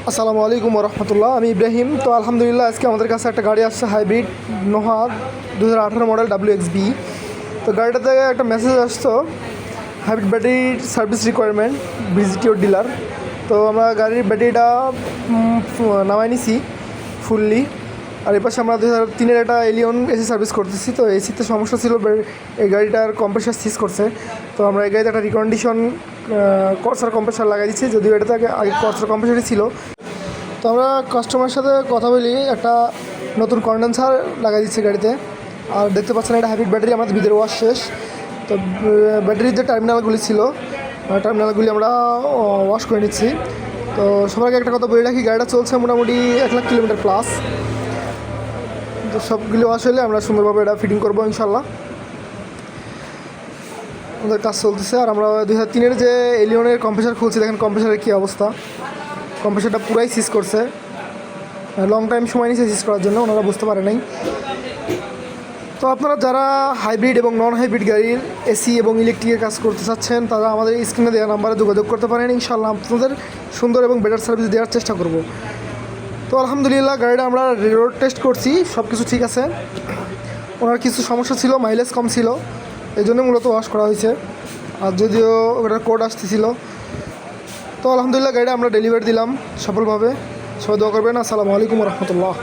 আসসালামু আলাইকুম রহমতুল্লাহ। আমি ইব্রাহিম। তো আলহামদুলিল্লাহ আজকে আমাদের কাছে একটা গাড়ি আসছে হাইব্রিড নোহা 2018 মডেল WXB। তো গাড়িটাতে একটা মেসেজ আসতো হাইব্রিড ব্যাটারির service requirement, visit your dealer. তো আমরা গাড়ির ব্যাটারিটা নামাই নিছি ফুললি। আর এই পাশে আমরা 2003-এর একটা এলিয়ন এসি সার্ভিস করতেছি। তো এসিতে সমস্যা ছিল, এই গাড়িটার কম্প্রেসার সিজ করছে। তো আমরা এই গাড়িতে একটা রিকন্ডিশন কর্সার কম্প্রেসার লাগাই দিচ্ছি, যদিও এটাতে আগে কর্সার কম্প্রেসারই ছিল। তো আমরা কাস্টমারের সাথে কথা বলি, একটা নতুন কন্ডেন্সার লাগাই দিচ্ছি গাড়িতে। আর দেখতে পাচ্ছেন এটা হাইব্রিড ব্যাটারি, আমাদের ভিতরে ওয়াশ শেষ। তো ব্যাটারির যে টার্মিনালগুলি ছিল, টার্মিনালগুলি আমরা ওয়াশ করে নিচ্ছি। তো সবাইকে একটা কথা বলে রাখি, গাড়িটা চলছে মোটামুটি 1,00,000 কিলোমিটার প্লাস। তো সবগুলি ওয়াশ হলে আমরা সুন্দরভাবে এটা ফিটিং করবো ইনশাল্লাহ। আমাদের কাজ চলতেছে। আর আমরা 2003-এর যে এলিয়নের কম্প্রেসার খুলছি, দেখেন কম্প্রেসারের কী অবস্থা। কম্প্রেসারটা পুরাই সিজ করছে, লং টাইম সময় নিয়েছে সিজ করার জন্য, ওনারা বুঝতে পারে নাই। তো আপনারা যারা হাইব্রিড এবং নন হাইব্রিড গাড়ির এসি এবং ইলেকট্রিকের কাজ করতে চাচ্ছেন, তারা আমাদের স্ক্রিনে দেওয়া নাম্বারে যোগাযোগ করতে পারেন। ইনশাল্লাহ আপনাদের সুন্দর এবং বেটার সার্ভিস দেওয়ার চেষ্টা করব। তো আলহামদুলিল্লাহ গাড়িটা আমরা রোড টেস্ট করছি, সব কিছু ঠিক আছে। ওনার কিছু সমস্যা ছিল, মাইলেজ কম ছিল, এই জন্য মূলত ওয়াশ করা হয়েছে। আর যদিও ওটার কোড আসতেছিল। তো আলহামদুলিল্লাহ গাড়িটা আমরা ডেলিভারি দিলাম সফলভাবে। সবাই দোয়া করবেন। আসসালামু আলাইকুম রহমতুল্লাহ।